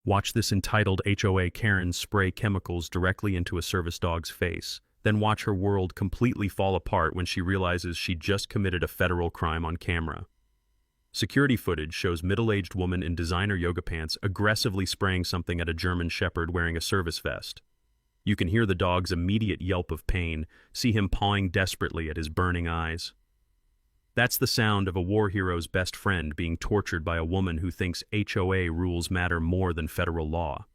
Watch this entitled HOA Karen spray chemicals directly into a service dog's face. Then watch her world completely fall apart when she realizes she just committed a federal crime on camera. Security footage shows middle-aged woman in designer yoga pants aggressively spraying something at a German shepherd wearing a service vest. You can hear the dog's immediate yelp of pain, see him pawing desperately at his burning eyes. That's the sound of a war hero's best friend being tortured by a woman who thinks HOA rules matter more than federal law.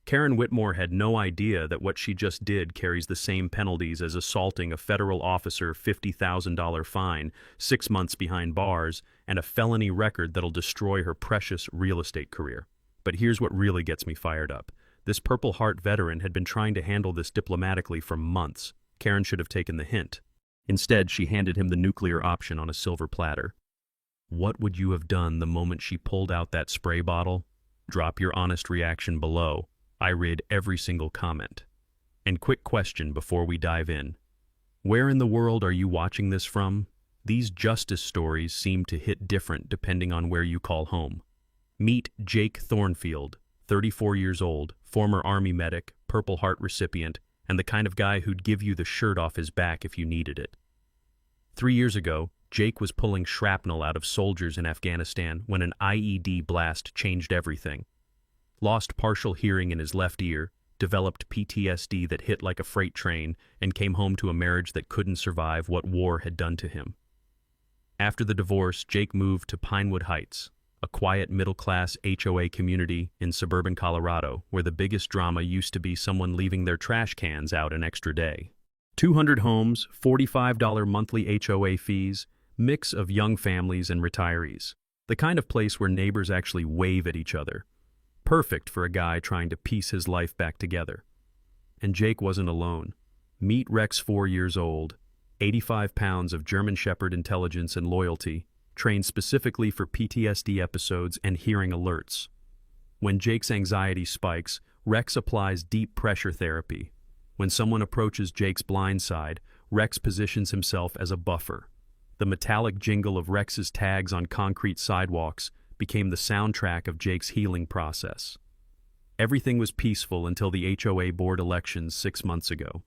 Karen Whitmore had no idea that what she just did carries the same penalties as assaulting a federal officer, $50,000 fine, 6 months behind bars, and a felony record that'll destroy her precious real estate career. But here's what really gets me fired up. This Purple Heart veteran had been trying to handle this diplomatically for months. Karen should have taken the hint. Instead, she handed him the nuclear option on a silver platter. What would you have done the moment she pulled out that spray bottle? Drop your honest reaction below. I read every single comment. And quick question before we dive in. Where in the world are you watching this from? These justice stories seem to hit different depending on where you call home. Meet Jake Thornfield, 34 years old, former Army medic, Purple Heart recipient, and the kind of guy who'd give you the shirt off his back if you needed it. 3 years ago, Jake was pulling shrapnel out of soldiers in Afghanistan when an IED blast changed everything. Lost partial hearing in his left ear, developed PTSD that hit like a freight train, and came home to a marriage that couldn't survive what war had done to him. After the divorce, Jake moved to Pinewood Heights, a quiet middle-class HOA community in suburban Colorado, where the biggest drama used to be someone leaving their trash cans out an extra day. 200 homes, $45 monthly HOA fees, mix of young families and retirees. The kind of place where neighbors actually wave at each other. Perfect for a guy trying to piece his life back together. And Jake wasn't alone. Meet Rex, 4 years old, 85 pounds of German Shepherd intelligence and loyalty, trained specifically for PTSD episodes and hearing alerts. When Jake's anxiety spikes, Rex applies deep pressure therapy. When someone approaches Jake's blind side, Rex positions himself as a buffer. The metallic jingle of Rex's tags on concrete sidewalks became the soundtrack of Jake's healing process. Everything was peaceful until the HOA board elections 6 months ago.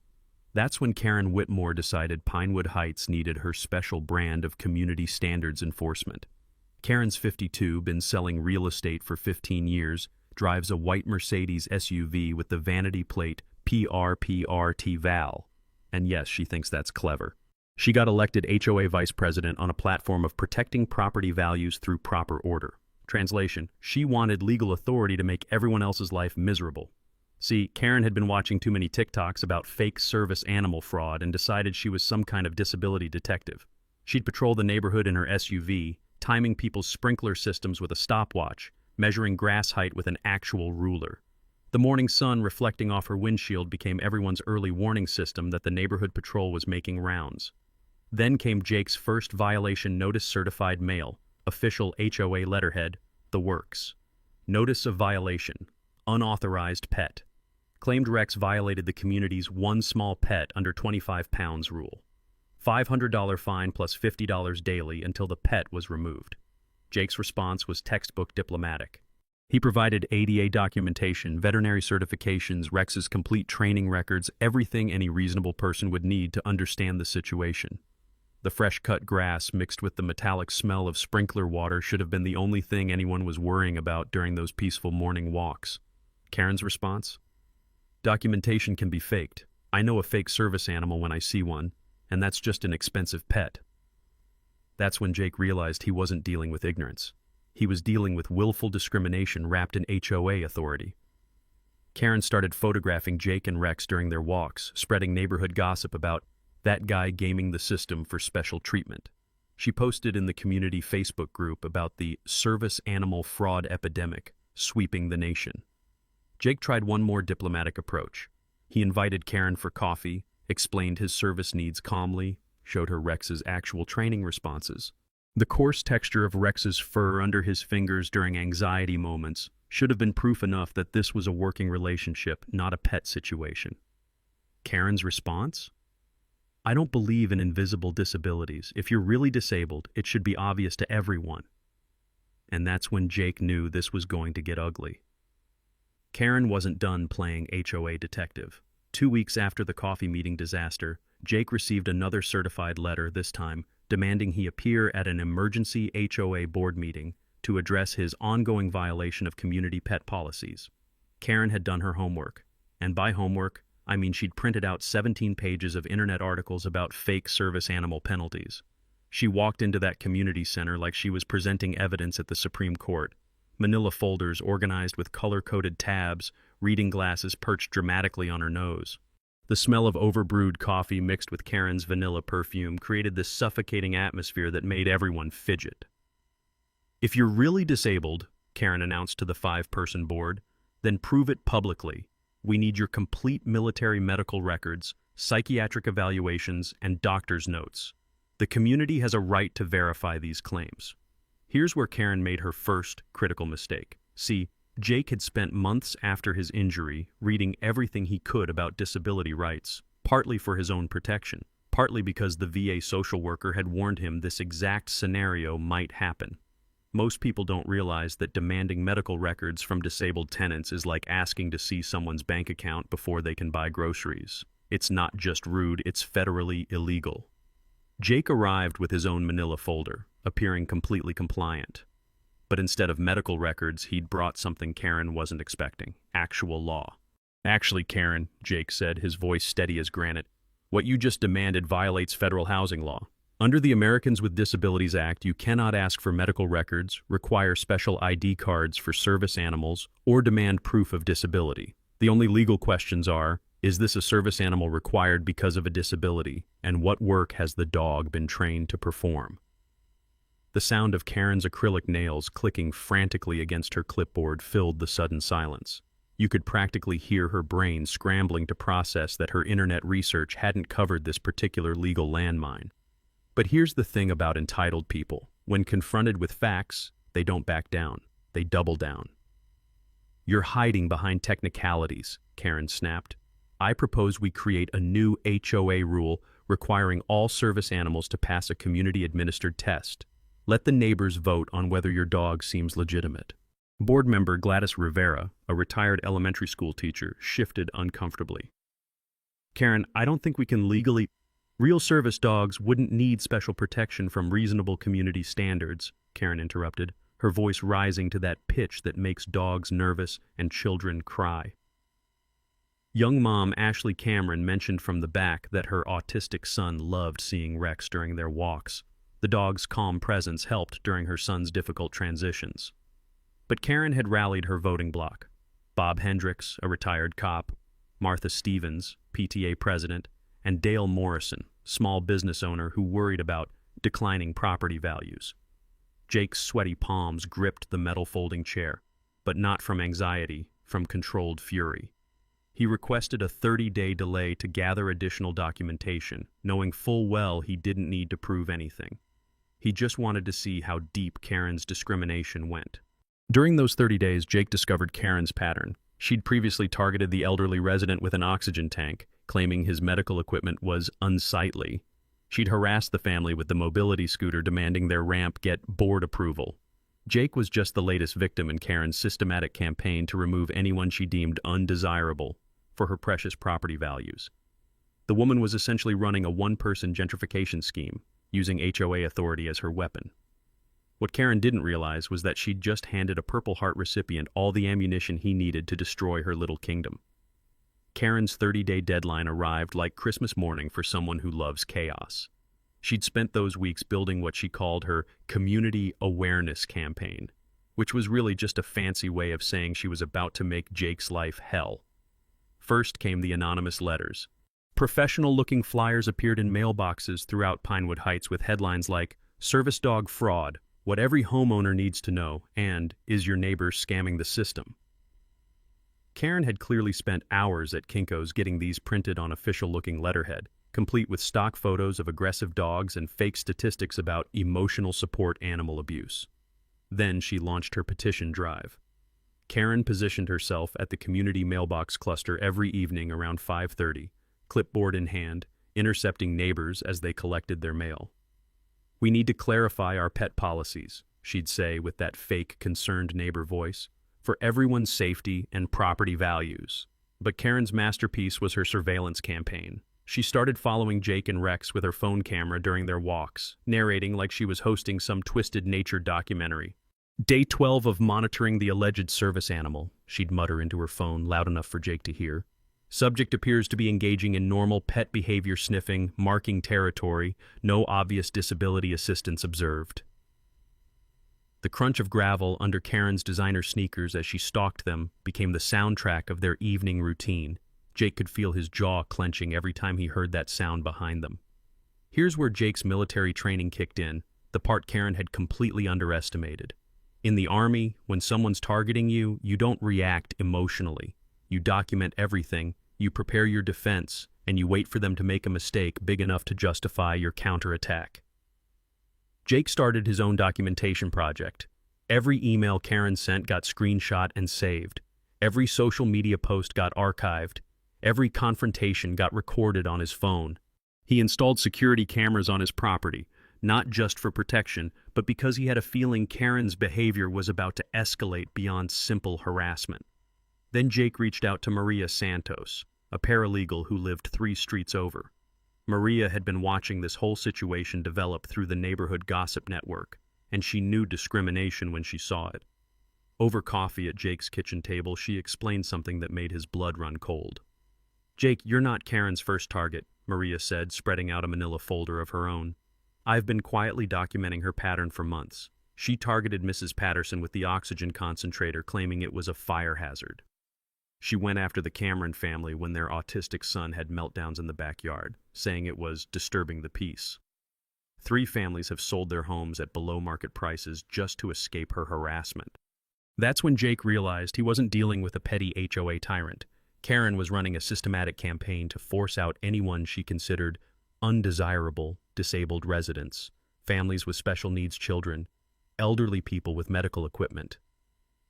That's when Karen Whitmore decided Pinewood Heights needed her special brand of community standards enforcement. Karen's 52, been selling real estate for 15 years, drives a white Mercedes SUV with the vanity plate PRPRT-VAL. And yes, she thinks that's clever. She got elected HOA vice president on a platform of protecting property values through proper order. Translation, she wanted legal authority to make everyone else's life miserable. See, Karen had been watching too many TikToks about fake service animal fraud and decided she was some kind of disability detective. She'd patrol the neighborhood in her SUV, timing people's sprinkler systems with a stopwatch, measuring grass height with an actual ruler. The morning sun reflecting off her windshield became everyone's early warning system that the neighborhood patrol was making rounds. Then came Jake's first violation notice, certified mail, official HOA letterhead, the works. Notice of violation, unauthorized pet. Claimed Rex violated the community's one small pet under 25 pounds rule. $500 fine plus $50 daily until the pet was removed. Jake's response was textbook diplomatic. He provided ADA documentation, veterinary certifications, Rex's complete training records, everything any reasonable person would need to understand the situation. The fresh-cut grass mixed with the metallic smell of sprinkler water should have been the only thing anyone was worrying about during those peaceful morning walks. Karen's response? Documentation can be faked. I know a fake service animal when I see one, and that's just an expensive pet. That's when Jake realized he wasn't dealing with ignorance. He was dealing with willful discrimination wrapped in HOA authority. Karen started photographing Jake and Rex during their walks, spreading neighborhood gossip about that guy gaming the system for special treatment. She posted in the community Facebook group about the service animal fraud epidemic sweeping the nation. Jake tried one more diplomatic approach. He invited Karen for coffee, explained his service needs calmly, showed her Rex's actual training responses. The coarse texture of Rex's fur under his fingers during anxiety moments should have been proof enough that this was a working relationship, not a pet situation. Karen's response? I don't believe in invisible disabilities. If you're really disabled, it should be obvious to everyone. And that's when Jake knew this was going to get ugly. Karen wasn't done playing HOA detective. 2 weeks after the coffee meeting disaster, Jake received another certified letter, this time demanding he appear at an emergency HOA board meeting to address his ongoing violation of community pet policies. Karen had done her homework, and by homework, I mean she'd printed out 17 pages of internet articles about fake service animal penalties. She walked into that community center like she was presenting evidence at the Supreme Court. Manila folders organized with color-coded tabs, reading glasses perched dramatically on her nose. The smell of overbrewed coffee mixed with Karen's vanilla perfume created this suffocating atmosphere that made everyone fidget. "If you're really disabled," Karen announced to the 5-person board, "then prove it publicly. We need your complete military medical records, psychiatric evaluations, and doctor's notes. The community has a right to verify these claims." Here's where Karen made her first critical mistake. See, Jake had spent months after his injury reading everything he could about disability rights, partly for his own protection, partly because the VA social worker had warned him this exact scenario might happen. Most people don't realize that demanding medical records from disabled tenants is like asking to see someone's bank account before they can buy groceries. It's not just rude, it's federally illegal. Jake arrived with his own manila folder, appearing completely compliant. But instead of medical records, he'd brought something Karen wasn't expecting: actual law. "Actually, Karen," Jake said, his voice steady as granite, "what you just demanded violates federal housing law. Under the Americans with Disabilities Act, you cannot ask for medical records, require special ID cards for service animals, or demand proof of disability. The only legal questions are, is this a service animal required because of a disability, and what work has the dog been trained to perform?" The sound of Karen's acrylic nails clicking frantically against her clipboard filled the sudden silence. You could practically hear her brain scrambling to process that her internet research hadn't covered this particular legal landmine. But here's the thing about entitled people. When confronted with facts, they don't back down. They double down. "You're hiding behind technicalities," Karen snapped. "I propose we create a new HOA rule requiring all service animals to pass a community-administered test. Let the neighbors vote on whether your dog seems legitimate." Board member Gladys Rivera, a retired elementary school teacher, shifted uncomfortably. "Karen, I don't think we can legally— Real service dogs wouldn't need special protection from reasonable community standards," Karen interrupted, her voice rising to that pitch that makes dogs nervous and children cry. Young mom Ashley Cameron mentioned from the back that her autistic son loved seeing Rex during their walks. The dog's calm presence helped during her son's difficult transitions. But Karen had rallied her voting bloc. Bob Hendricks, a retired cop, Martha Stevens, PTA president, and Dale Morrison, small business owner who worried about declining property values. Jake's sweaty palms gripped the metal folding chair, but not from anxiety, from controlled fury. He requested a 30-day delay to gather additional documentation, knowing full well he didn't need to prove anything. He just wanted to see how deep Karen's discrimination went. During those 30 days, Jake discovered Karen's pattern. She'd previously targeted the elderly resident with an oxygen tank, claiming his medical equipment was unsightly. She'd harassed the family with the mobility scooter, demanding their ramp get board approval. Jake was just the latest victim in Karen's systematic campaign to remove anyone she deemed undesirable for her precious property values. The woman was essentially running a one-person gentrification scheme, using HOA authority as her weapon. What Karen didn't realize was that she'd just handed a Purple Heart recipient all the ammunition he needed to destroy her little kingdom. Karen's 30-day deadline arrived like Christmas morning for someone who loves chaos. She'd spent those weeks building what she called her community awareness campaign, which was really just a fancy way of saying she was about to make Jake's life hell. First came the anonymous letters. Professional-looking flyers appeared in mailboxes throughout Pinewood Heights with headlines like, "Service Dog Fraud, What Every Homeowner Needs to Know," and "Is Your Neighbor Scamming the System?" Karen had clearly spent hours at Kinko's getting these printed on official-looking letterhead, complete with stock photos of aggressive dogs and fake statistics about emotional support animal abuse. Then she launched her petition drive. Karen positioned herself at the community mailbox cluster every evening around 5:30, clipboard in hand, intercepting neighbors as they collected their mail. "We need to clarify our pet policies," she'd say with that fake, concerned neighbor voice. for everyone's safety and property values. But Karen's masterpiece was her surveillance campaign. She started following Jake and Rex with her phone camera during their walks, narrating like she was hosting some twisted nature documentary. Day 12 of monitoring the alleged service animal, she'd mutter into her phone loud enough for Jake to hear. Subject appears to be engaging in normal pet behavior sniffing, marking territory, no obvious disability assistance observed. The crunch of gravel under Karen's designer sneakers as she stalked them became the soundtrack of their evening routine. Jake could feel his jaw clenching every time he heard that sound behind them. Here's where Jake's military training kicked in, the part Karen had completely underestimated. In the Army, when someone's targeting you, you don't react emotionally. You document everything, you prepare your defense, and you wait for them to make a mistake big enough to justify your counterattack. Jake started his own documentation project. Every email Karen sent got screenshot and saved. Every social media post got archived. Every confrontation got recorded on his phone. He installed security cameras on his property, not just for protection, but because he had a feeling Karen's behavior was about to escalate beyond simple harassment. Then Jake reached out to Maria Santos, a paralegal who lived 3 streets over. Maria had been watching this whole situation develop through the neighborhood gossip network, and she knew discrimination when she saw it. Over coffee at Jake's kitchen table, she explained something that made his blood run cold. "Jake, you're not Karen's first target," Maria said, spreading out a manila folder of her own. "I've been quietly documenting her pattern for months. She targeted Mrs. Patterson with the oxygen concentrator, claiming it was a fire hazard. She went after the Cameron family when their autistic son had meltdowns in the backyard, saying it was disturbing the peace. 3 families have sold their homes at below-market prices just to escape her harassment." That's when Jake realized he wasn't dealing with a petty HOA tyrant. Karen was running a systematic campaign to force out anyone she considered undesirable disabled residents, families with special needs children, elderly people with medical equipment.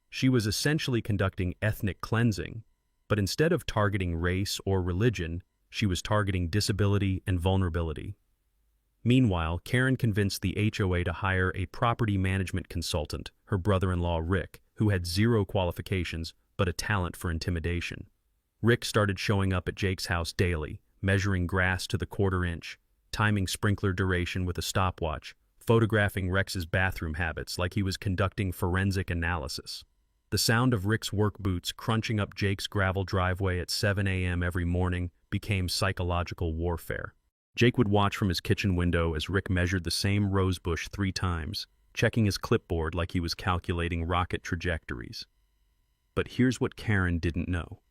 She was essentially conducting ethnic cleansing, but instead of targeting race or religion, she was targeting disability and vulnerability. Meanwhile, Karen convinced the HOA to hire a property management consultant, her brother-in-law Rick, who had 0 qualifications but a talent for intimidation. Rick started showing up at Jake's house daily, measuring grass to the 1/4 inch, timing sprinkler duration with a stopwatch, photographing Rex's bathroom habits like he was conducting forensic analysis. The sound of Rick's work boots crunching up Jake's gravel driveway at 7 a.m. every morning became psychological warfare. Jake would watch from his kitchen window as Rick measured the same rosebush 3 times, checking his clipboard like he was calculating rocket trajectories. But here's what Karen didn't know.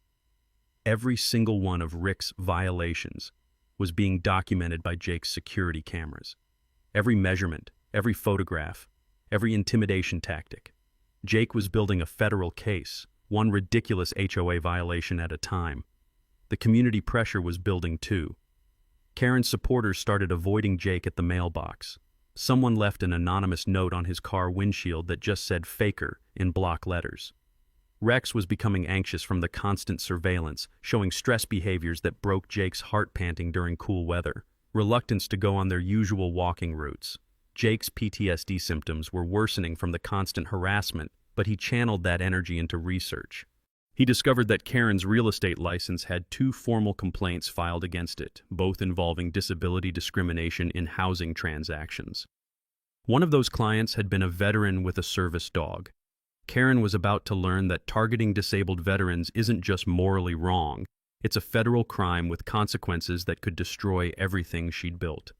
Every single one of Rick's violations was being documented by Jake's security cameras. Every measurement, every photograph, every intimidation tactic. Jake was building a federal case, one ridiculous HOA violation at a time. The community pressure was building too. Karen's supporters started avoiding Jake at the mailbox. Someone left an anonymous note on his car windshield that just said "Faker" in block letters. Rex was becoming anxious from the constant surveillance, showing stress behaviors that broke Jake's heart, panting during cool weather, reluctance to go on their usual walking routes. Jake's PTSD symptoms were worsening from the constant harassment, but he channeled that energy into research. He discovered that Karen's real estate license had 2 formal complaints filed against it, both involving disability discrimination in housing transactions. One of those clients had been a veteran with a service dog. Karen was about to learn that targeting disabled veterans isn't just morally wrong, it's a federal crime with consequences that could destroy everything she'd built.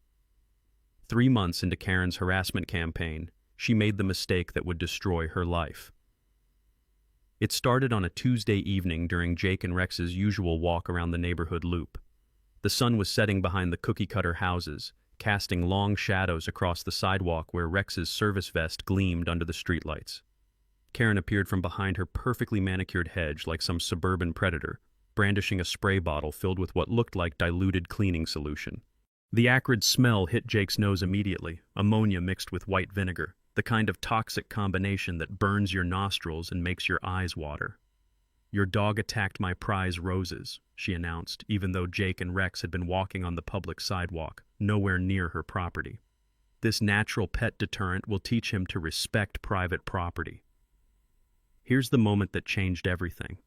3 months into Karen's harassment campaign, she made the mistake that would destroy her life. It started on a Tuesday evening during Jake and Rex's usual walk around the neighborhood loop. The sun was setting behind the cookie-cutter houses, casting long shadows across the sidewalk where Rex's service vest gleamed under the streetlights. Karen appeared from behind her perfectly manicured hedge like some suburban predator, brandishing a spray bottle filled with what looked like diluted cleaning solution. The acrid smell hit Jake's nose immediately, ammonia mixed with white vinegar, the kind of toxic combination that burns your nostrils and makes your eyes water. "Your dog attacked my prize roses," she announced, even though Jake and Rex had been walking on the public sidewalk, nowhere near her property. "This natural pet deterrent will teach him to respect private property." Here's the moment that changed everything.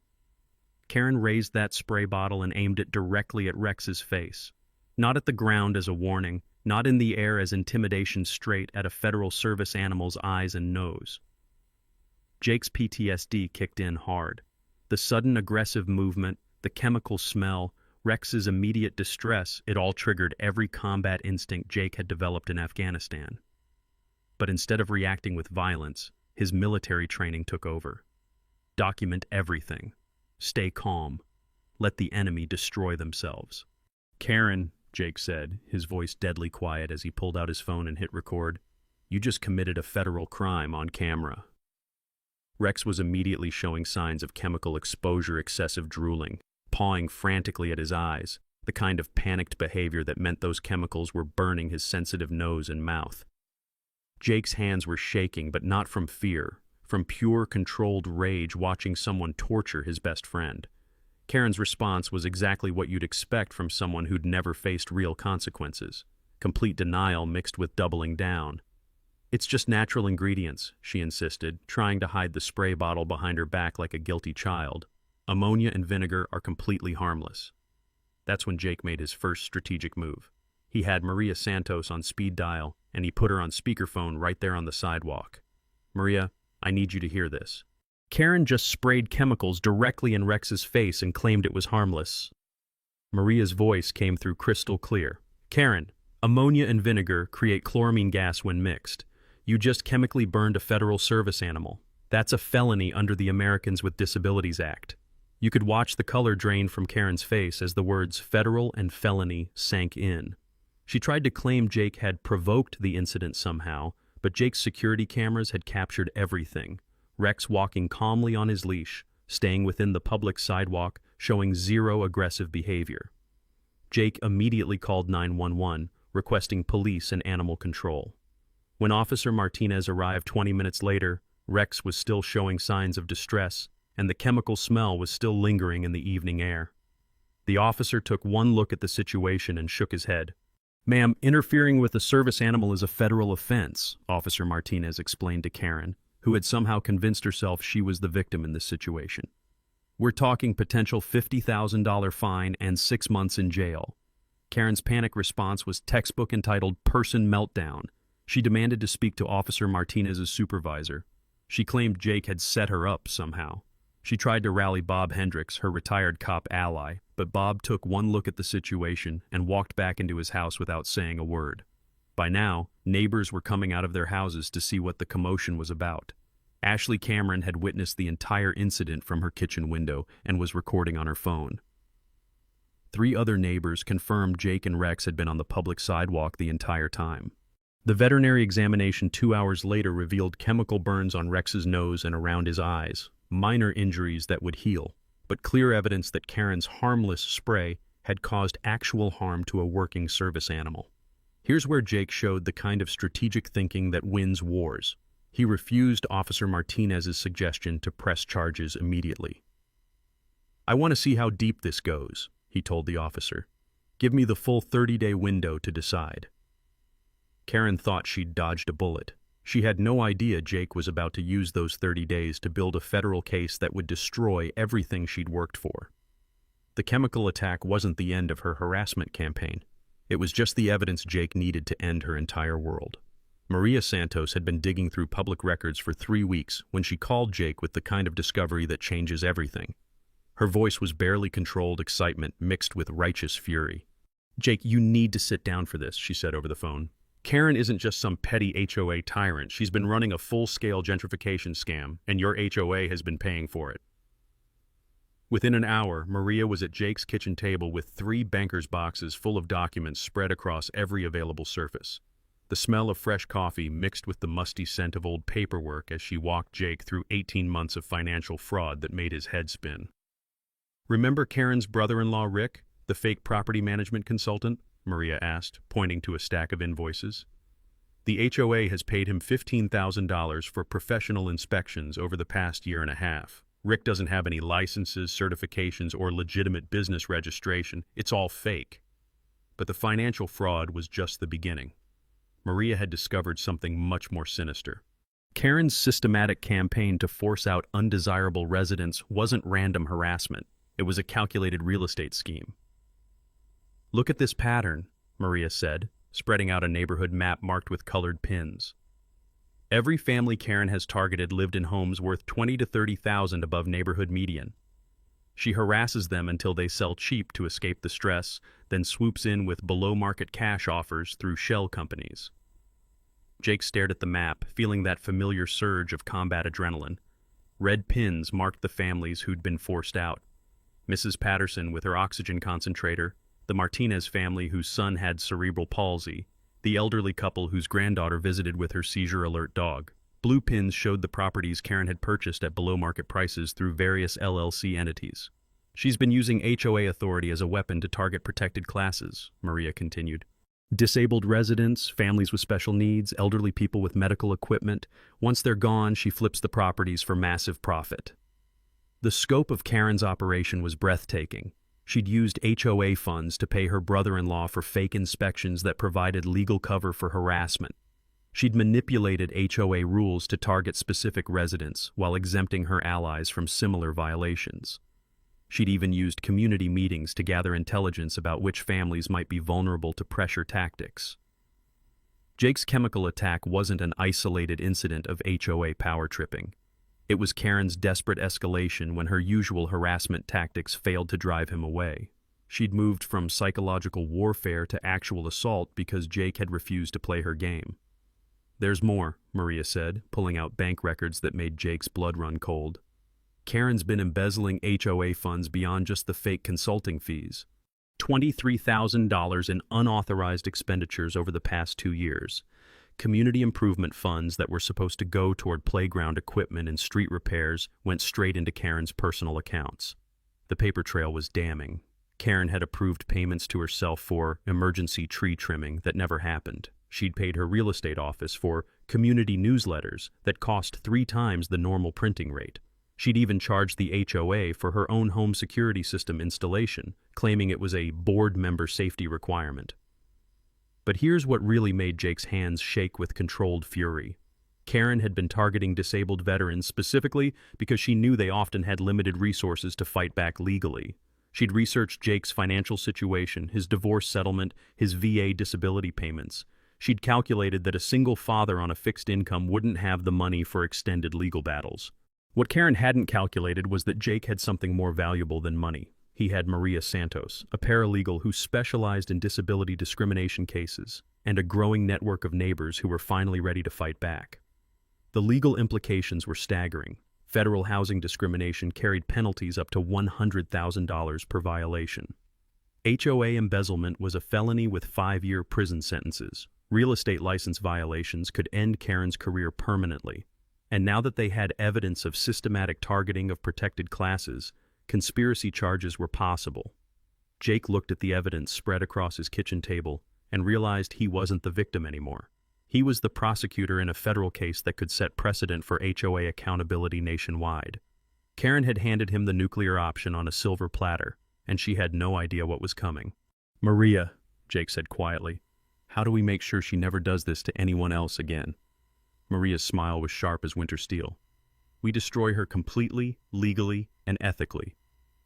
Karen raised that spray bottle and aimed it directly at Rex's face. Not at the ground as a warning, not in the air as intimidation, straight at a Federal Service animal's eyes and nose. Jake's PTSD kicked in hard. The sudden aggressive movement, the chemical smell, Rex's immediate distress, it all triggered every combat instinct Jake had developed in Afghanistan. But instead of reacting with violence, his military training took over. Document everything. Stay calm. Let the enemy destroy themselves. Karen, Jake said, his voice deadly quiet as he pulled out his phone and hit record, you just committed a federal crime on camera. Rex was immediately showing signs of chemical exposure, excessive drooling, pawing frantically at his eyes, the kind of panicked behavior that meant those chemicals were burning his sensitive nose and mouth. Jake's hands were shaking, but not from fear, from pure, controlled rage watching someone torture his best friend. Karen's response was exactly what you'd expect from someone who'd never faced real consequences. Complete denial mixed with doubling down. It's just natural ingredients, she insisted, trying to hide the spray bottle behind her back like a guilty child. Ammonia and vinegar are completely harmless. That's when Jake made his first strategic move. He had Maria Santos on speed dial, and he put her on speakerphone right there on the sidewalk. Maria, I need you to hear this. Karen just sprayed chemicals directly in Rex's face and claimed it was harmless. Maria's voice came through crystal clear. Karen, ammonia and vinegar create chloramine gas when mixed. You just chemically burned a Federal Service animal. That's a felony under the Americans with Disabilities Act. You could watch the color drain from Karen's face as the words federal and felony sank in. She tried to claim Jake had provoked the incident somehow, but Jake's security cameras had captured everything. Rex walking calmly on his leash, staying within the public sidewalk, showing zero aggressive behavior. Jake immediately called 911, requesting police and animal control. When Officer Martinez arrived 20 minutes later, Rex was still showing signs of distress, and the chemical smell was still lingering in the evening air. The officer took one look at the situation and shook his head. Ma'am, interfering with a service animal is a federal offense, Officer Martinez explained to Karen, who had somehow convinced herself she was the victim in this situation. We're talking potential $50,000 fine and 6 months in jail. Karen's panic response was textbook, entitled Person Meltdown. She demanded to speak to Officer Martinez's supervisor. She claimed Jake had set her up somehow. She tried to rally Bob Hendricks, her retired cop ally, but Bob took one look at the situation and walked back into his house without saying a word. By now, neighbors were coming out of their houses to see what the commotion was about. Ashley Cameron had witnessed the entire incident from her kitchen window and was recording on her phone. 3 other neighbors confirmed Jake and Rex had been on the public sidewalk the entire time. The veterinary examination 2 hours later revealed chemical burns on Rex's nose and around his eyes, minor injuries that would heal, but clear evidence that Karen's harmless spray had caused actual harm to a working service animal. Here's where Jake showed the kind of strategic thinking that wins wars. He refused Officer Martinez's suggestion to press charges immediately. I want to see how deep this goes, he told the officer. Give me the full 30-day window to decide. Karen thought she'd dodged a bullet. She had no idea Jake was about to use those 30 days to build a federal case that would destroy everything she'd worked for. The chemical attack wasn't the end of her harassment campaign. It was just the evidence Jake needed to end her entire world. Maria Santos had been digging through public records for 3 weeks when she called Jake with the kind of discovery that changes everything. Her voice was barely controlled excitement mixed with righteous fury. Jake, you need to sit down for this, she said over the phone. Karen isn't just some petty HOA tyrant. She's been running a full-scale gentrification scam, and your HOA has been paying for it. Within an hour, Maria was at Jake's kitchen table with 3 banker's boxes full of documents spread across every available surface. The smell of fresh coffee mixed with the musty scent of old paperwork as she walked Jake through 18 months of financial fraud that made his head spin. Remember Karen's brother-in-law Rick, the fake property management consultant? Maria asked, pointing to a stack of invoices. The HOA has paid him $15,000 for professional inspections over the past year and a half. Rick doesn't have any licenses, certifications, or legitimate business registration. It's all fake. But the financial fraud was just the beginning. Maria had discovered something much more sinister. Karen's systematic campaign to force out undesirable residents wasn't random harassment. It was a calculated real estate scheme. "Look at this pattern," Maria said, spreading out a neighborhood map marked with colored pins. Every family Karen has targeted lived in homes worth $20,000 to $30,000 above neighborhood median. She harasses them until they sell cheap to escape the stress, then swoops in with below-market cash offers through shell companies. Jake stared at the map, feeling that familiar surge of combat adrenaline. Red pins marked the families who'd been forced out. Mrs. Patterson with her oxygen concentrator, the Martinez family whose son had cerebral palsy, the elderly couple whose granddaughter visited with her seizure-alert dog. Blue pins showed the properties Karen had purchased at below-market prices through various LLC entities. "She's been using HOA authority as a weapon to target protected classes," Maria continued. "Disabled residents, families with special needs, elderly people with medical equipment. Once they're gone, she flips the properties for massive profit." The scope of Karen's operation was breathtaking. She'd used HOA funds to pay her brother-in-law for fake inspections that provided legal cover for harassment. She'd manipulated HOA rules to target specific residents while exempting her allies from similar violations. She'd even used community meetings to gather intelligence about which families might be vulnerable to pressure tactics. Jake's chemical attack wasn't an isolated incident of HOA power tripping. It was Karen's desperate escalation when her usual harassment tactics failed to drive him away. She'd moved from psychological warfare to actual assault because Jake had refused to play her game. "There's more," Maria said, pulling out bank records that made Jake's blood run cold. Karen's been embezzling HOA funds beyond just the fake consulting fees. $23,000 in unauthorized expenditures over the past 2 years. Community improvement funds that were supposed to go toward playground equipment and street repairs went straight into Karen's personal accounts. The paper trail was damning. Karen had approved payments to herself for emergency tree trimming that never happened. She'd paid her real estate office for community newsletters that cost 3 times the normal printing rate. She'd even charged the HOA for her own home security system installation, claiming it was a board member safety requirement. But here's what really made Jake's hands shake with controlled fury. Karen had been targeting disabled veterans specifically because she knew they often had limited resources to fight back legally. She'd researched Jake's financial situation, his divorce settlement, his VA disability payments. She'd calculated that a single father on a fixed income wouldn't have the money for extended legal battles. What Karen hadn't calculated was that Jake had something more valuable than money. He had Maria Santos, a paralegal who specialized in disability discrimination cases, and a growing network of neighbors who were finally ready to fight back. The legal implications were staggering. Federal housing discrimination carried penalties up to $100,000 per violation. HOA embezzlement was a felony with 5-year prison sentences. Real estate license violations could end Karen's career permanently. And now that they had evidence of systematic targeting of protected classes, conspiracy charges were possible. Jake looked at the evidence spread across his kitchen table and realized he wasn't the victim anymore. He was the prosecutor in a federal case that could set precedent for HOA accountability nationwide. Karen had handed him the nuclear option on a silver platter, and she had no idea what was coming. "Maria," Jake said quietly, "how do we make sure she never does this to anyone else again?" Maria's smile was sharp as winter steel. "We destroy her completely, legally, and ethically,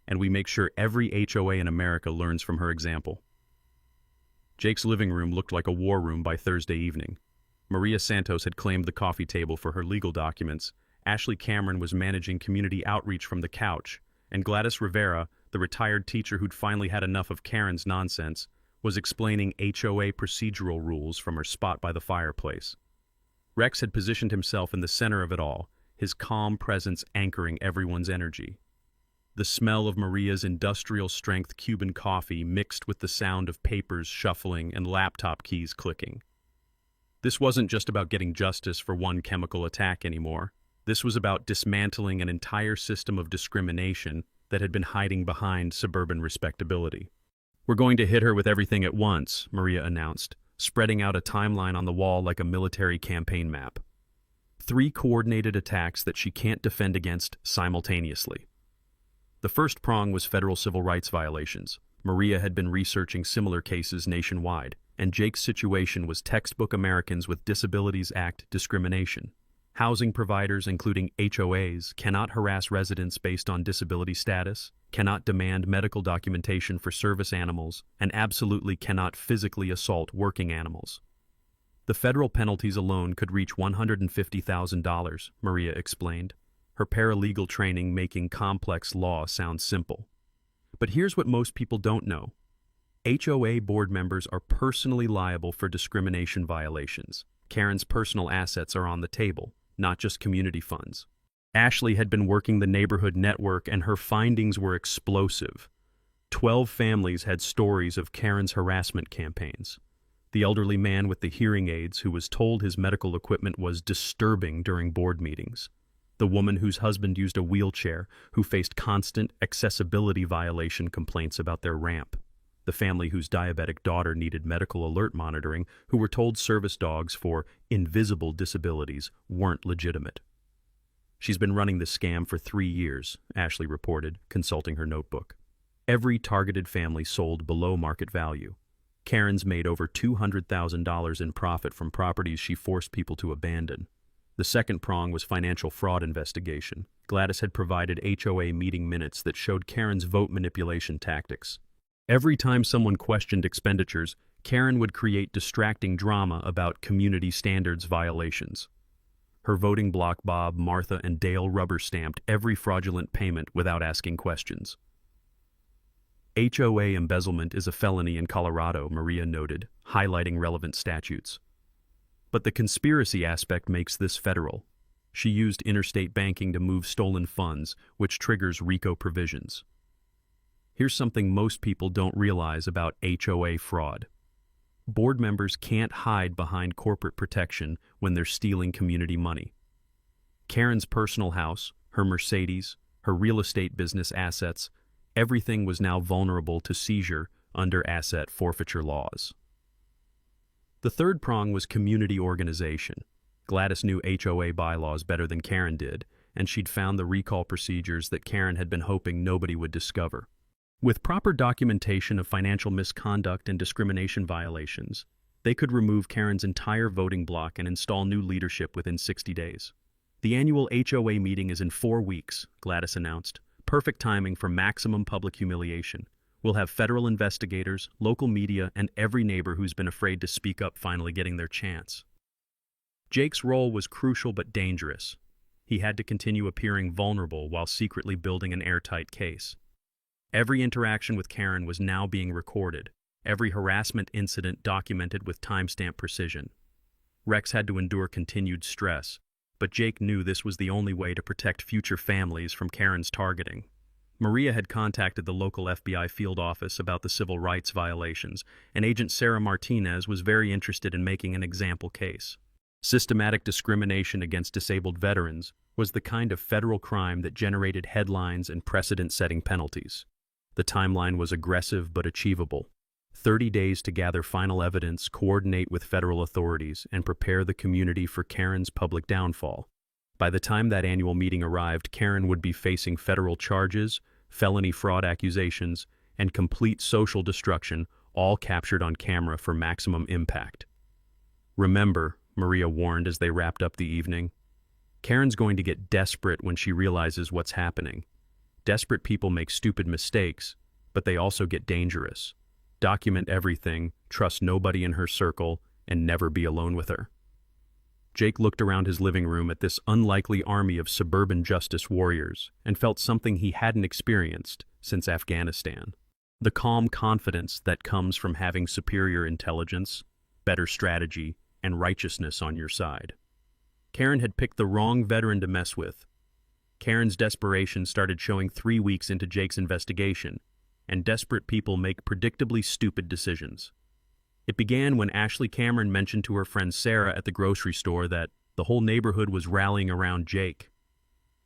and we make sure every HOA in America learns from her example." Jake's living room looked like a war room by Thursday evening. Maria Santos had claimed the coffee table for her legal documents, Ashley Cameron was managing community outreach from the couch, and Gladys Rivera, the retired teacher who'd finally had enough of Karen's nonsense, was explaining HOA procedural rules from her spot by the fireplace. Rex had positioned himself in the center of it all, his calm presence anchoring everyone's energy. The smell of Maria's industrial-strength Cuban coffee mixed with the sound of papers shuffling and laptop keys clicking. This wasn't just about getting justice for one chemical attack anymore. This was about dismantling an entire system of discrimination that had been hiding behind suburban respectability. "We're going to hit her with everything at once," Maria announced, spreading out a timeline on the wall like a military campaign map. 3 coordinated attacks that she can't defend against simultaneously. The first prong was federal civil rights violations. Maria had been researching similar cases nationwide, and Jake's situation was textbook Americans with Disabilities Act discrimination. Housing providers, including HOAs, cannot harass residents based on disability status, cannot demand medical documentation for service animals, and absolutely cannot physically assault working animals. The federal penalties alone could reach $150,000, Maria explained, her paralegal training making complex law sound simple. But here's what most people don't know. HOA board members are personally liable for discrimination violations. Karen's personal assets are on the table, not just community funds. Ashley had been working the neighborhood network and her findings were explosive. 12 families had stories of Karen's harassment campaigns. The elderly man with the hearing aids who was told his medical equipment was disturbing during board meetings. The woman whose husband used a wheelchair who faced constant accessibility violation complaints about their ramp. The family whose diabetic daughter needed medical alert monitoring who were told service dogs for invisible disabilities weren't legitimate. She's been running this scam for 3 years, Ashley reported, consulting her notebook. Every targeted family sold below market value. Karen's made over $200,000 in profit from properties she forced people to abandon. The second prong was financial fraud investigation. Gladys had provided HOA meeting minutes that showed Karen's vote manipulation tactics. Every time someone questioned expenditures, Karen would create distracting drama about community standards violations. Her voting bloc Bob, Martha, and Dale rubber-stamped every fraudulent payment without asking questions. HOA embezzlement is a felony in Colorado, Maria noted, highlighting relevant statutes. But the conspiracy aspect makes this federal. She used interstate banking to move stolen funds, which triggers RICO provisions. Here's something most people don't realize about HOA fraud. Board members can't hide behind corporate protection when they're stealing community money. Karen's personal house, her Mercedes, her real estate business assets, everything was now vulnerable to seizure under asset forfeiture laws. The third prong was community organization. Gladys knew HOA bylaws better than Karen did, and she'd found the recall procedures that Karen had been hoping nobody would discover. With proper documentation of financial misconduct and discrimination violations, they could remove Karen's entire voting bloc and install new leadership within 60 days. The annual HOA meeting is in 4 weeks, Gladys announced. Perfect timing for maximum public humiliation. We'll have federal investigators, local media, and every neighbor who's been afraid to speak up finally getting their chance. Jake's role was crucial but dangerous. He had to continue appearing vulnerable while secretly building an airtight case. Every interaction with Karen was now being recorded, every harassment incident documented with timestamp precision. Rex had to endure continued stress, but Jake knew this was the only way to protect future families from Karen's targeting. Maria had contacted the local FBI field office about the civil rights violations, and Agent Sarah Martinez was very interested in making an example case. Systematic discrimination against disabled veterans was the kind of federal crime that generated headlines and precedent-setting penalties. The timeline was aggressive but achievable. 30 days to gather final evidence, coordinate with federal authorities, and prepare the community for Karen's public downfall. By the time that annual meeting arrived, Karen would be facing federal charges, felony fraud accusations, and complete social destruction, all captured on camera for maximum impact. Remember, Maria warned as they wrapped up the evening, Karen's going to get desperate when she realizes what's happening. Desperate people make stupid mistakes, but they also get dangerous. Document everything, trust nobody in her circle, and never be alone with her. Jake looked around his living room at this unlikely army of suburban justice warriors and felt something he hadn't experienced since Afghanistan. The calm confidence that comes from having superior intelligence, better strategy, and righteousness on your side. Karen had picked the wrong veteran to mess with. Karen's desperation started showing 3 weeks into Jake's investigation, and desperate people make predictably stupid decisions. It began when Ashley Cameron mentioned to her friend Sarah at the grocery store that the whole neighborhood was rallying around Jake.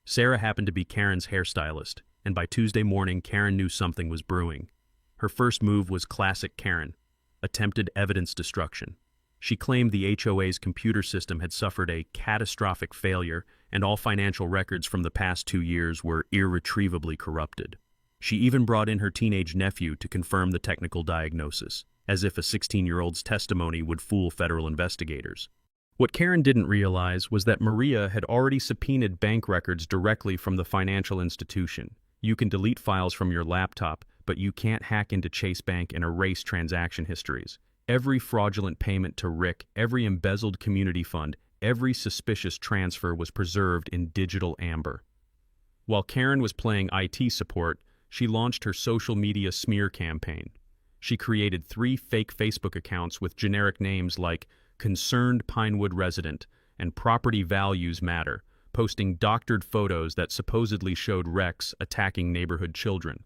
Sarah happened to be Karen's hairstylist, and by Tuesday morning, Karen knew something was brewing. Her first move was classic Karen, attempted evidence destruction. She claimed the HOA's computer system had suffered a catastrophic failure and all financial records from the past 2 years were irretrievably corrupted. She even brought in her teenage nephew to confirm the technical diagnosis, as if a 16-year-old's testimony would fool federal investigators. What Karen didn't realize was that Maria had already subpoenaed bank records directly from the financial institution. You can delete files from your laptop, but you can't hack into Chase Bank and erase transaction histories. Every fraudulent payment to Rick, every embezzled community fund, every suspicious transfer was preserved in digital amber. While Karen was playing IT support, she launched her social media smear campaign. She created 3 fake Facebook accounts with generic names like Concerned Pinewood Resident and Property Values Matter, posting doctored photos that supposedly showed Rex attacking neighborhood children.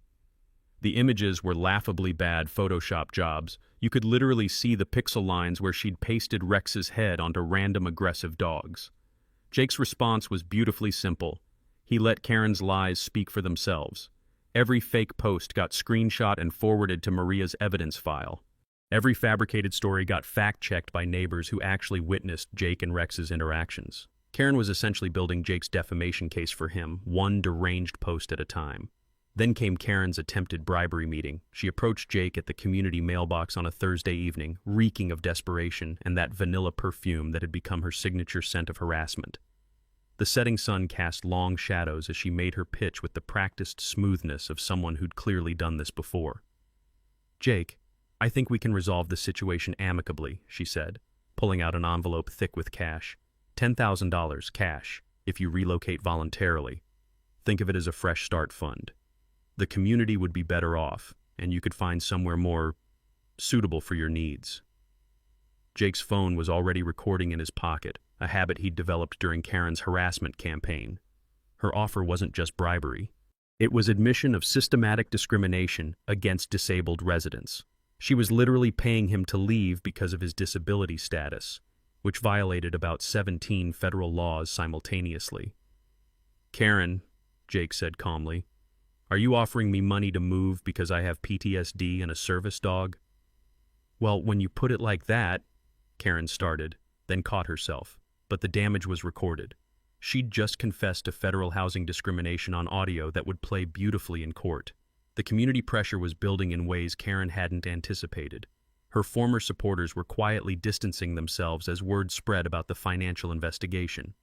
The images were laughably bad Photoshop jobs. You could literally see the pixel lines where she'd pasted Rex's head onto random aggressive dogs. Jake's response was beautifully simple. He let Karen's lies speak for themselves. Every fake post got screenshot and forwarded to Maria's evidence file. Every fabricated story got fact-checked by neighbors who actually witnessed Jake and Rex's interactions. Karen was essentially building Jake's defamation case for him, one deranged post at a time. Then came Karen's attempted bribery meeting. She approached Jake at the community mailbox on a Thursday evening, reeking of desperation and that vanilla perfume that had become her signature scent of harassment. The setting sun cast long shadows as she made her pitch with the practiced smoothness of someone who'd clearly done this before. "Jake, I think we can resolve the situation amicably," she said, pulling out an envelope thick with cash. $10,000 cash, if you relocate voluntarily. Think of it as a fresh start fund. The community would be better off, and you could find somewhere more suitable for your needs. Jake's phone was already recording in his pocket, a habit he'd developed during Karen's harassment campaign. Her offer wasn't just bribery. It was admission of systematic discrimination against disabled residents. She was literally paying him to leave because of his disability status, which violated about 17 federal laws simultaneously. "Karen," Jake said calmly, "are you offering me money to move because I have PTSD and a service dog?" "Well, when you put it like that," Karen started, then caught herself, but the damage was recorded. She'd just confessed to federal housing discrimination on audio that would play beautifully in court. The community pressure was building in ways Karen hadn't anticipated. Her former supporters were quietly distancing themselves as word spread about the financial investigation.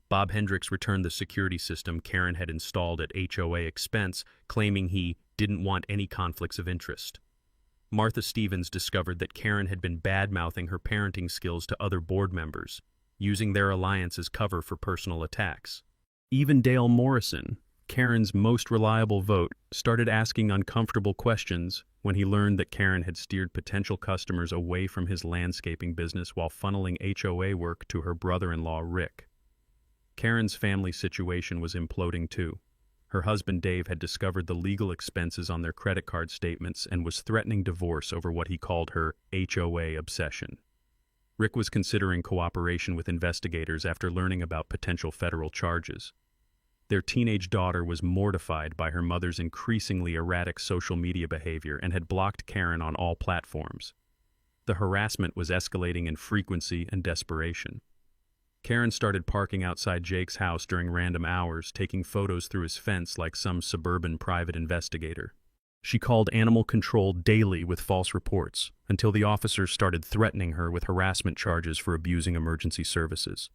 Bob Hendricks returned the security system Karen had installed at HOA expense, claiming he didn't want any conflicts of interest. Martha Stevens discovered that Karen had been bad-mouthing her parenting skills to other board members, using their alliance as cover for personal attacks. Even Dale Morrison, Karen's most reliable vote, started asking uncomfortable questions when he learned that Karen had steered potential customers away from his landscaping business while funneling HOA work to her brother-in-law, Rick. Karen's family situation was imploding too. Her husband Dave had discovered the legal expenses on their credit card statements and was threatening divorce over what he called her HOA obsession. Rick was considering cooperation with investigators after learning about potential federal charges. Their teenage daughter was mortified by her mother's increasingly erratic social media behavior and had blocked Karen on all platforms. The harassment was escalating in frequency and desperation. Karen started parking outside Jake's house during random hours, taking photos through his fence like some suburban private investigator. She called animal control daily with false reports, until the officers started threatening her with harassment charges for abusing emergency services.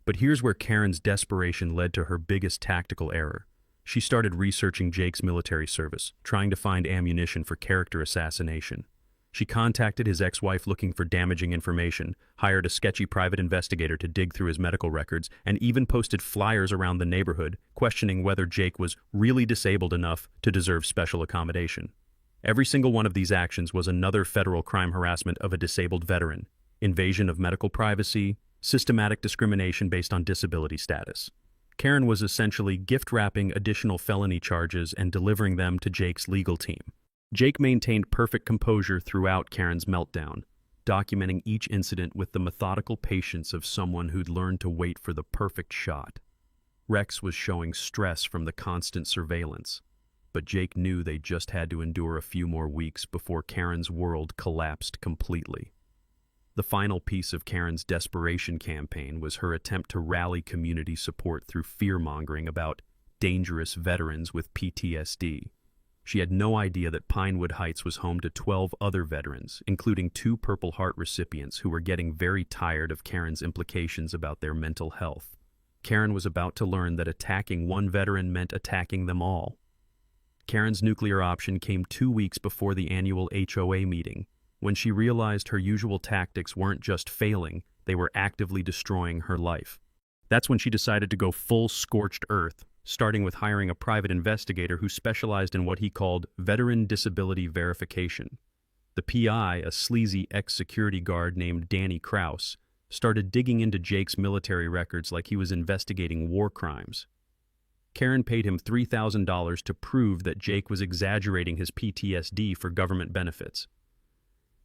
But here's where Karen's desperation led to her biggest tactical error. She started researching Jake's military service, trying to find ammunition for character assassination. She contacted his ex-wife looking for damaging information, hired a sketchy private investigator to dig through his medical records, and even posted flyers around the neighborhood, questioning whether Jake was really disabled enough to deserve special accommodation. Every single one of these actions was another federal crime harassment of a disabled veteran, invasion of medical privacy, systematic discrimination based on disability status. Karen was essentially gift-wrapping additional felony charges and delivering them to Jake's legal team. Jake maintained perfect composure throughout Karen's meltdown, documenting each incident with the methodical patience of someone who'd learned to wait for the perfect shot. Rex was showing stress from the constant surveillance, but Jake knew they just had to endure a few more weeks before Karen's world collapsed completely. The final piece of Karen's desperation campaign was her attempt to rally community support through fear-mongering about dangerous veterans with PTSD. She had no idea that Pinewood Heights was home to 12 other veterans, including 2 Purple Heart recipients who were getting very tired of Karen's implications about their mental health. Karen was about to learn that attacking one veteran meant attacking them all. Karen's nuclear option came 2 weeks before the annual HOA meeting, when she realized her usual tactics weren't just failing, they were actively destroying her life. That's when she decided to go full scorched earth, starting with hiring a private investigator who specialized in what he called veteran disability verification. The PI, a sleazy ex-security guard named Danny Kraus, started digging into Jake's military records like he was investigating war crimes. Karen paid him $3,000 to prove that Jake was exaggerating his PTSD for government benefits.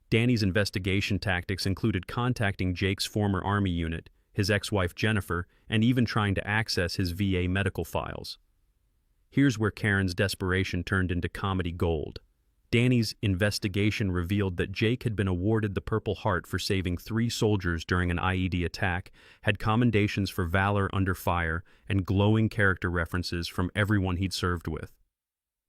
Danny's investigation tactics included contacting Jake's former Army unit, his ex-wife Jennifer, and even trying to access his VA medical files. Here's where Karen's desperation turned into comedy gold. Danny's investigation revealed that Jake had been awarded the Purple Heart for saving 3 soldiers during an IED attack, had commendations for valor under fire, and glowing character references from everyone he'd served with.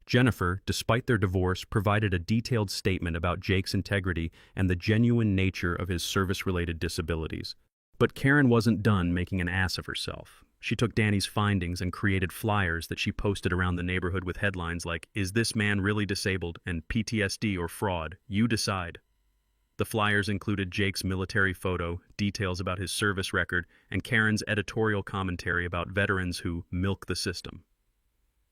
Jennifer, despite their divorce, provided a detailed statement about Jake's integrity and the genuine nature of his service-related disabilities. But Karen wasn't done making an ass of herself. She took Danny's findings and created flyers that she posted around the neighborhood with headlines like, "Is this man really disabled?" and "PTSD or fraud? You decide." The flyers included Jake's military photo, details about his service record, and Karen's editorial commentary about veterans who milk the system.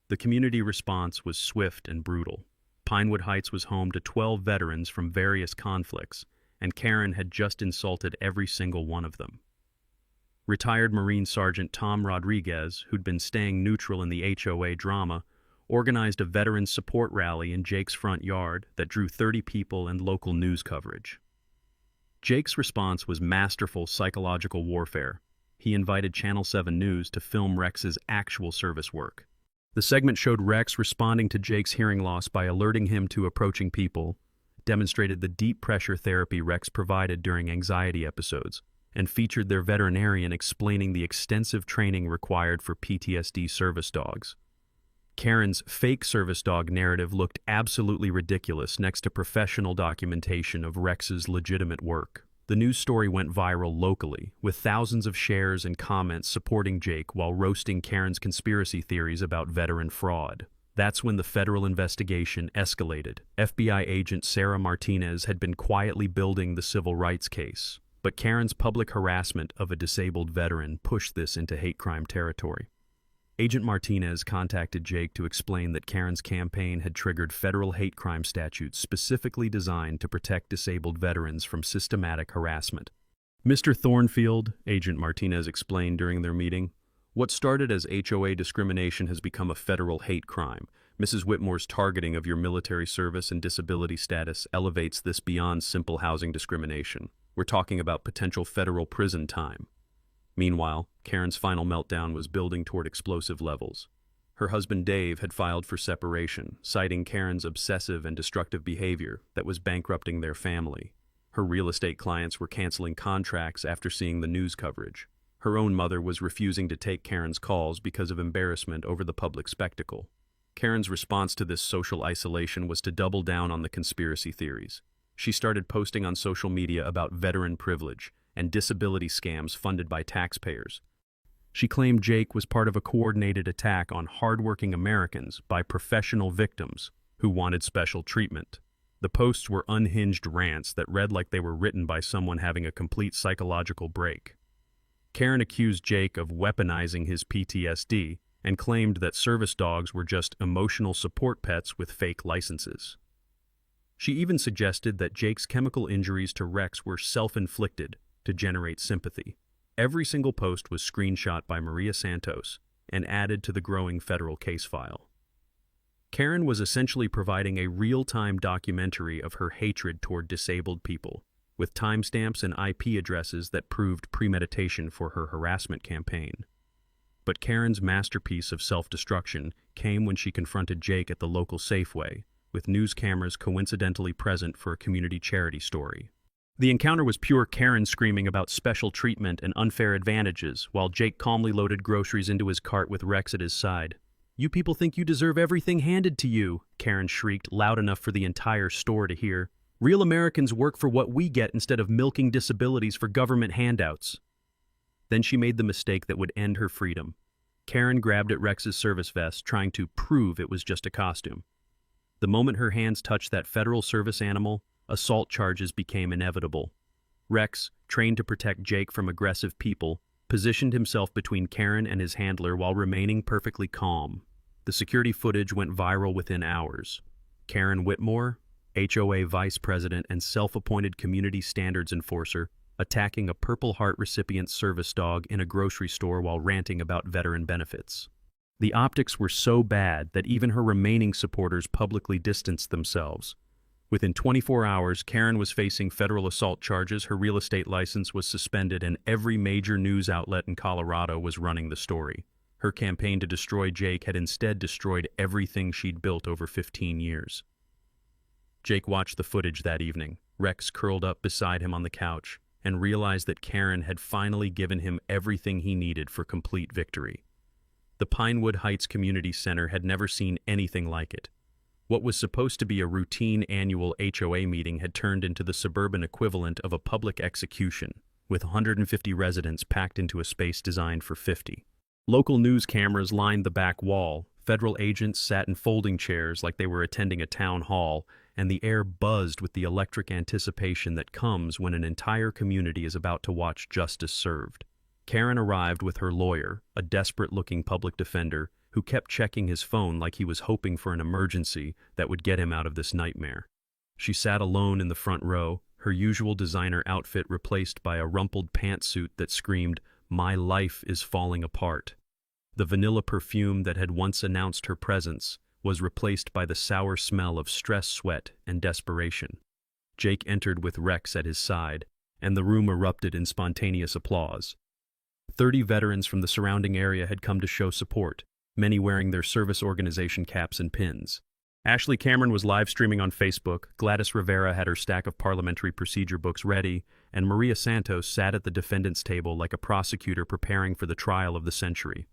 The community response was swift and brutal. Pinewood Heights was home to 12 veterans from various conflicts, and Karen had just insulted every single one of them. Retired Marine Sergeant Tom Rodriguez, who'd been staying neutral in the HOA drama, organized a veterans support rally in Jake's front yard that drew 30 people and local news coverage. Jake's response was masterful psychological warfare. He invited Channel 7 News to film Rex's actual service work. The segment showed Rex responding to Jake's hearing loss by alerting him to approaching people, demonstrated the deep pressure therapy Rex provided during anxiety episodes, and featured their veterinarian explaining the extensive training required for PTSD service dogs. Karen's fake service dog narrative looked absolutely ridiculous next to professional documentation of Rex's legitimate work. The news story went viral locally, with thousands of shares and comments supporting Jake while roasting Karen's conspiracy theories about veteran fraud. That's when the federal investigation escalated. FBI agent Sarah Martinez had been quietly building the civil rights case, but Karen's public harassment of a disabled veteran pushed this into hate crime territory. Agent Martinez contacted Jake to explain that Karen's campaign had triggered federal hate crime statutes specifically designed to protect disabled veterans from systematic harassment. "Mr. Thornfield," Agent Martinez explained during their meeting, "what started as HOA discrimination has become a federal hate crime. Mrs. Whitmore's targeting of your military service and disability status elevates this beyond simple housing discrimination. We're talking about potential federal prison time." Meanwhile, Karen's final meltdown was building toward explosive levels. Her husband Dave had filed for separation, citing Karen's obsessive and destructive behavior that was bankrupting their family. Her real estate clients were canceling contracts after seeing the news coverage. Her own mother was refusing to take Karen's calls because of embarrassment over the public spectacle. Karen's response to this social isolation was to double down on the conspiracy theories. She started posting on social media about veteran privilege and disability scams funded by taxpayers. She claimed Jake was part of a coordinated attack on hardworking Americans by professional victims who wanted special treatment. The posts were unhinged rants that read like they were written by someone having a complete psychological break. Karen accused Jake of weaponizing his PTSD and claimed that service dogs were just emotional support pets with fake licenses. She even suggested that Jake's chemical injuries to Rex were self-inflicted to generate sympathy. Every single post was screenshot by Maria Santos and added to the growing federal case file. Karen was essentially providing a real-time documentary of her hatred toward disabled people, with timestamps and IP addresses that proved premeditation for her harassment campaign. But Karen's masterpiece of self-destruction came when she confronted Jake at the local Safeway, with news cameras coincidentally present for a community charity story. The encounter was pure Karen screaming about special treatment and unfair advantages, while Jake calmly loaded groceries into his cart with Rex at his side. You people think you deserve everything handed to you, Karen shrieked, loud enough for the entire store to hear. Real Americans work for what we get instead of milking disabilities for government handouts. Then she made the mistake that would end her freedom. Karen grabbed at Rex's service vest, trying to prove it was just a costume. The moment her hands touched that federal service animal, assault charges became inevitable. Rex, trained to protect Jake from aggressive people, positioned himself between Karen and his handler while remaining perfectly calm. The security footage went viral within hours. Karen Whitmore, HOA vice president and self-appointed community standards enforcer, attacking a Purple Heart recipient service dog in a grocery store while ranting about veteran benefits. The optics were so bad that even her remaining supporters publicly distanced themselves. Within 24 hours, Karen was facing federal assault charges, her real estate license was suspended, and every major news outlet in Colorado was running the story. Her campaign to destroy Jake had instead destroyed everything she'd built over 15 years. Jake watched the footage that evening. Rex curled up beside him on the couch and realized that Karen had finally given him everything he needed for complete victory. The Pinewood Heights Community Center had never seen anything like it. What was supposed to be a routine annual HOA meeting had turned into the suburban equivalent of a public execution, with 150 residents packed into a space designed for 50. Local news cameras lined the back wall, federal agents sat in folding chairs like they were attending a town hall, and the air buzzed with the electric anticipation that comes when an entire community is about to watch justice served. Karen arrived with her lawyer, a desperate-looking public defender, who kept checking his phone like he was hoping for an emergency that would get him out of this nightmare. She sat alone in the front row, her usual designer outfit replaced by a rumpled pantsuit that screamed, "My life is falling apart." The vanilla perfume that had once announced her presence was replaced by the sour smell of stress, sweat, and desperation. Jake entered with Rex at his side, and the room erupted in spontaneous applause. 30 veterans from the surrounding area had come to show support, many wearing their service organization caps and pins. Ashley Cameron was live streaming on Facebook, Gladys Rivera had her stack of parliamentary procedure books ready, and Maria Santos sat at the defendant's table like a prosecutor preparing for the trial of the century.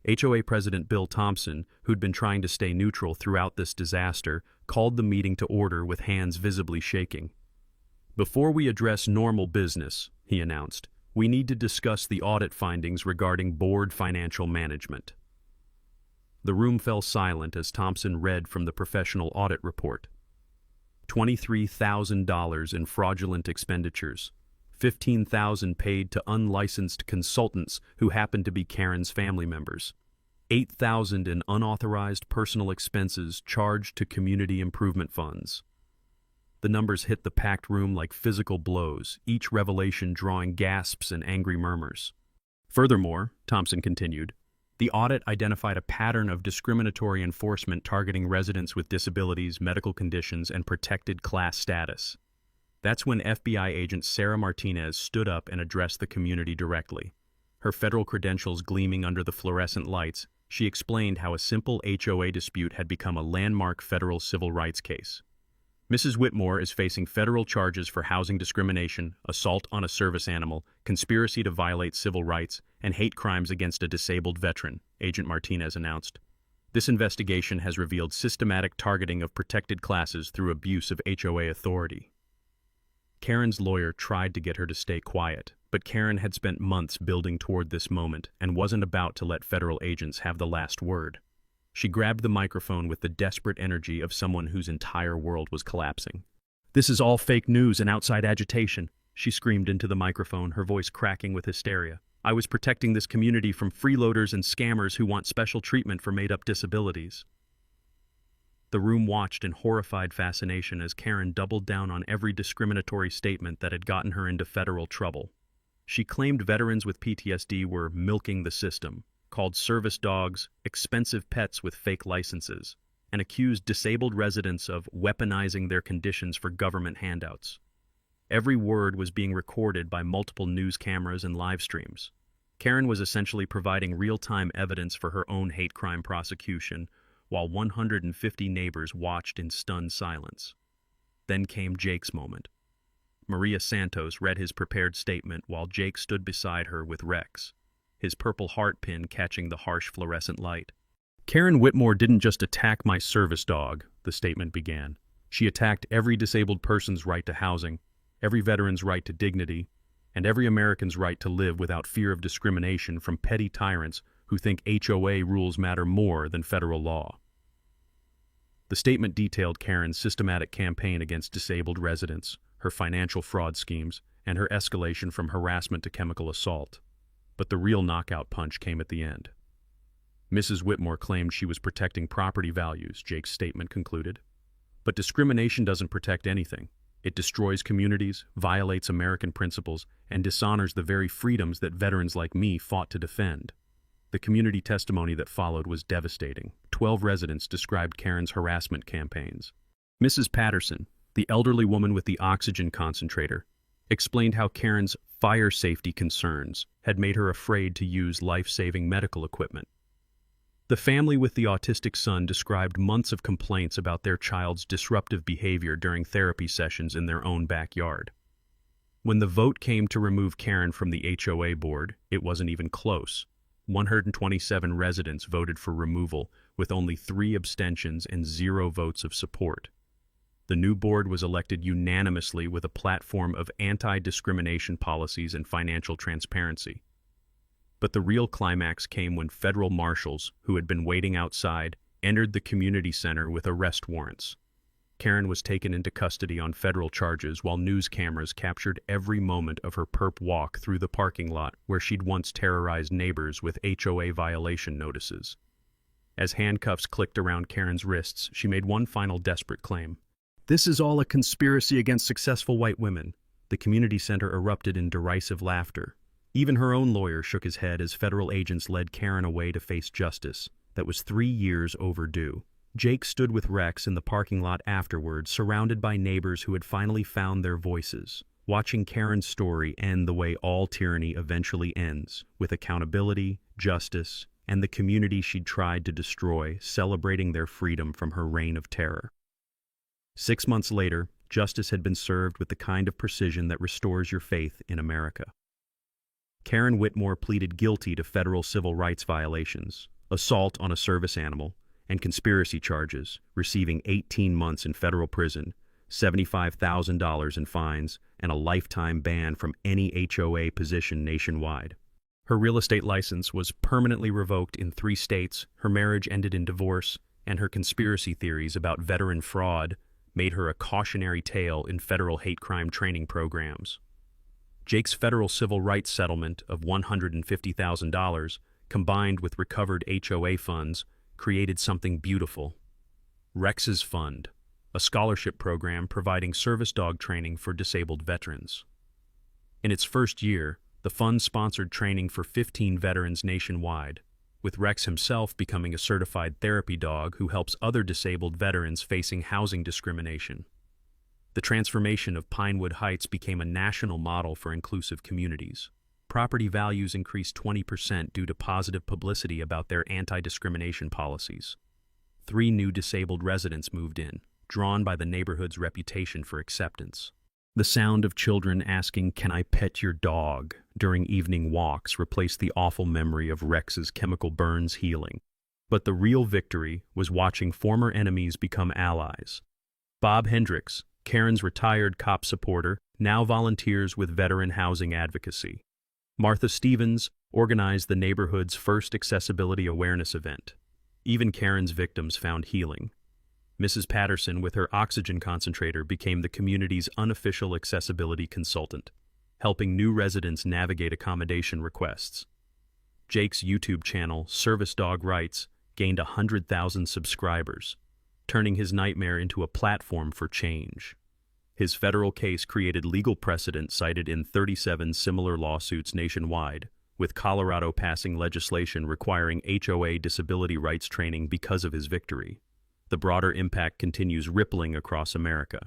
HOA President Bill Thompson, who'd been trying to stay neutral throughout this disaster, called the meeting to order with hands visibly shaking. "Before we address normal business," he announced, "we need to discuss the audit findings regarding board financial management." The room fell silent as Thompson read from the professional audit report. $23,000 in fraudulent expenditures, $15,000 paid to unlicensed consultants who happened to be Karen's family members, $8,000 in unauthorized personal expenses charged to community improvement funds. The numbers hit the packed room like physical blows, each revelation drawing gasps and angry murmurs. Furthermore, Thompson continued, the audit identified a pattern of discriminatory enforcement targeting residents with disabilities, medical conditions, and protected class status. That's when FBI agent Sarah Martinez stood up and addressed the community directly. Her federal credentials gleaming under the fluorescent lights, she explained how a simple HOA dispute had become a landmark federal civil rights case. Mrs. Whitmore is facing federal charges for housing discrimination, assault on a service animal, conspiracy to violate civil rights, and hate crimes against a disabled veteran, Agent Martinez announced. This investigation has revealed systematic targeting of protected classes through abuse of HOA authority. Karen's lawyer tried to get her to stay quiet, but Karen had spent months building toward this moment and wasn't about to let federal agents have the last word. She grabbed the microphone with the desperate energy of someone whose entire world was collapsing. "This is all fake news and outside agitation," she screamed into the microphone, her voice cracking with hysteria. "I was protecting this community from freeloaders and scammers who want special treatment for made-up disabilities." The room watched in horrified fascination as Karen doubled down on every discriminatory statement that had gotten her into federal trouble. She claimed veterans with PTSD were milking the system, called service dogs expensive pets with fake licenses, and accused disabled residents of weaponizing their conditions for government handouts. Every word was being recorded by multiple news cameras and live streams. Karen was essentially providing real-time evidence for her own hate crime prosecution, while 150 neighbors watched in stunned silence. Then came Jake's moment. Maria Santos read his prepared statement while Jake stood beside her with Rex, his Purple Heart pin catching the harsh fluorescent light. Karen Whitmore didn't just attack my service dog, the statement began. She attacked every disabled person's right to housing, every veteran's right to dignity, and every American's right to live without fear of discrimination from petty tyrants who think HOA rules matter more than federal law. The statement detailed Karen's systematic campaign against disabled residents, her financial fraud schemes, and her escalation from harassment to chemical assault. But the real knockout punch came at the end. Mrs. Whitmore claimed she was protecting property values, Jake's statement concluded. But discrimination doesn't protect anything. It destroys communities, violates American principles, and dishonors the very freedoms that veterans like me fought to defend. The community testimony that followed was devastating. 12 residents described Karen's harassment campaigns. Mrs. Patterson, the elderly woman with the oxygen concentrator, explained how Karen's fire safety concerns had made her afraid to use life-saving medical equipment. The family with the autistic son described months of complaints about their child's disruptive behavior during therapy sessions in their own backyard. When the vote came to remove Karen from the HOA board, it wasn't even close. 127 residents voted for removal, with only 3 abstentions and 0 votes of support. The new board was elected unanimously with a platform of anti-discrimination policies and financial transparency. But the real climax came when federal marshals, who had been waiting outside, entered the community center with arrest warrants. Karen was taken into custody on federal charges while news cameras captured every moment of her perp walk through the parking lot where she'd once terrorized neighbors with HOA violation notices. As handcuffs clicked around Karen's wrists, she made one final desperate claim. "This is all a conspiracy against successful white women." The community center erupted in derisive laughter. Even her own lawyer shook his head as federal agents led Karen away to face justice that was 3 years overdue. Jake stood with Rex in the parking lot afterwards, surrounded by neighbors who had finally found their voices, watching Karen's story end the way all tyranny eventually ends, with accountability, justice, and the community she'd tried to destroy celebrating their freedom from her reign of terror. 6 months later, justice had been served with the kind of precision that restores your faith in America. Karen Whitmore pleaded guilty to federal civil rights violations, assault on a service animal, and conspiracy charges, receiving 18 months in federal prison, $75,000 in fines, and a lifetime ban from any HOA position nationwide. Her real estate license was permanently revoked in 3 states, her marriage ended in divorce, and her conspiracy theories about veteran fraud made her a cautionary tale in federal hate crime training programs. Jake's federal civil rights settlement of $150,000, combined with recovered HOA funds, created something beautiful. Rex's Fund, a scholarship program providing service dog training for disabled veterans. In its first year, the fund sponsored training for 15 veterans nationwide, with Rex himself becoming a certified therapy dog who helps other disabled veterans facing housing discrimination. The transformation of Pinewood Heights became a national model for inclusive communities. Property values increased 20% due to positive publicity about their anti-discrimination policies. 3 new disabled residents moved in, drawn by the neighborhood's reputation for acceptance. The sound of children asking, "Can I pet your dog?" during evening walks replaced the awful memory of Rex's chemical burns healing. But the real victory was watching former enemies become allies. Bob Hendricks, Karen's retired cop supporter, now volunteers with veteran housing advocacy. Martha Stevens organized the neighborhood's first accessibility awareness event. Even Karen's victims found healing. Mrs. Patterson, with her oxygen concentrator, became the community's unofficial accessibility consultant, helping new residents navigate accommodation requests. Jake's YouTube channel, Service Dog Rights, gained 100,000 subscribers, turning his nightmare into a platform for change. His federal case created legal precedent cited in 37 similar lawsuits nationwide, with Colorado passing legislation requiring HOA disability rights training because of his victory. The broader impact continues rippling across America.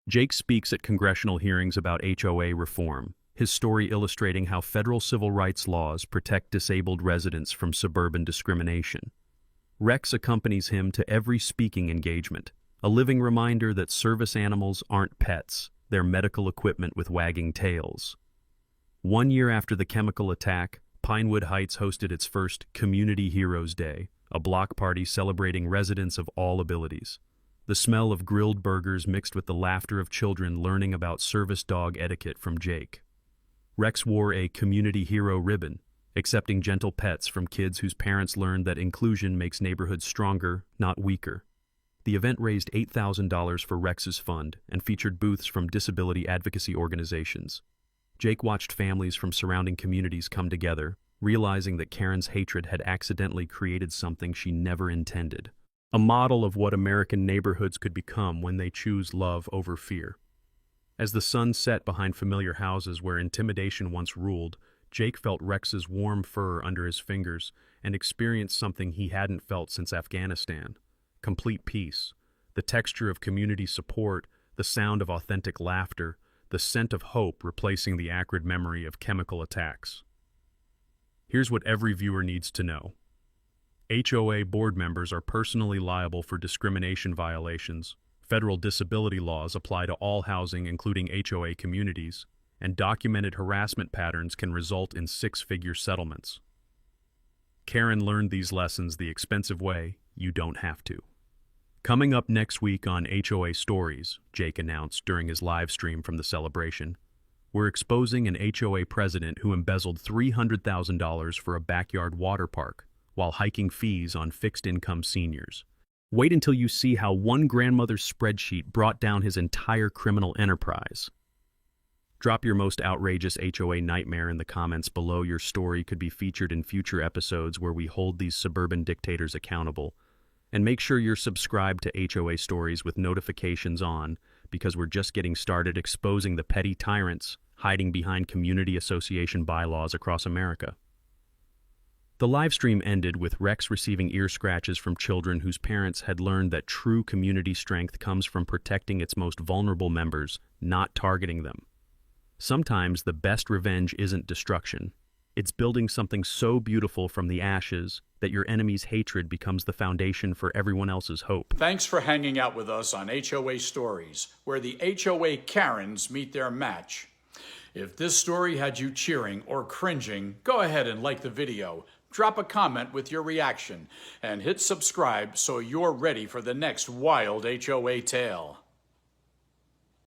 Jake speaks at congressional hearings about HOA reform, his story illustrating how federal civil rights laws protect disabled residents from suburban discrimination. Rex accompanies him to every speaking engagement, a living reminder that service animals aren't pets, they're medical equipment with wagging tails. 1 year after the chemical attack, Pinewood Heights hosted its first Community Heroes Day, a block party celebrating residents of all abilities. The smell of grilled burgers mixed with the laughter of children learning about service dog etiquette from Jake. Rex wore a community hero ribbon, accepting gentle pets from kids whose parents learned that inclusion makes neighborhoods stronger, not weaker. The event raised $8,000 for Rex's fund and featured booths from disability advocacy organizations. Jake watched families from surrounding communities come together, realizing that Karen's hatred had accidentally created something she never intended. A model of what American neighborhoods could become when they choose love over fear. As the sun set behind familiar houses where intimidation once ruled, Jake felt Rex's warm fur under his fingers and experienced something he hadn't felt since Afghanistan. Complete peace, the texture of community support, the sound of authentic laughter, the scent of hope replacing the acrid memory of chemical attacks. Here's what every viewer needs to know. HOA board members are personally liable for discrimination violations. Federal disability laws apply to all housing, including HOA communities, and documented harassment patterns can result in six-figure settlements. Karen learned these lessons the expensive way. You don't have to. Coming up next week on HOA Stories, Jake announced during his live stream from the celebration, we're exposing an HOA president who embezzled $300,000 for a backyard water park while hiking fees on fixed-income seniors. Wait until you see how one grandmother's spreadsheet brought down his entire criminal enterprise. Drop your most outrageous HOA nightmare in the comments below. Your story could be featured in future episodes where we hold these suburban dictators accountable. And make sure you're subscribed to HOA Stories with notifications on, because we're just getting started exposing the petty tyrants hiding behind community association bylaws across America. The live stream ended with Rex receiving ear scratches from children whose parents had learned that true community strength comes from protecting its most vulnerable members, not targeting them. Sometimes the best revenge isn't destruction. It's building something so beautiful from the ashes that your enemy's hatred becomes the foundation for everyone else's hope. Thanks for hanging out with us on HOA Stories, where the HOA Karens meet their match. If this story had you cheering or cringing, go ahead and like the video, drop a comment with your reaction, and hit subscribe so you're ready for the next wild HOA tale.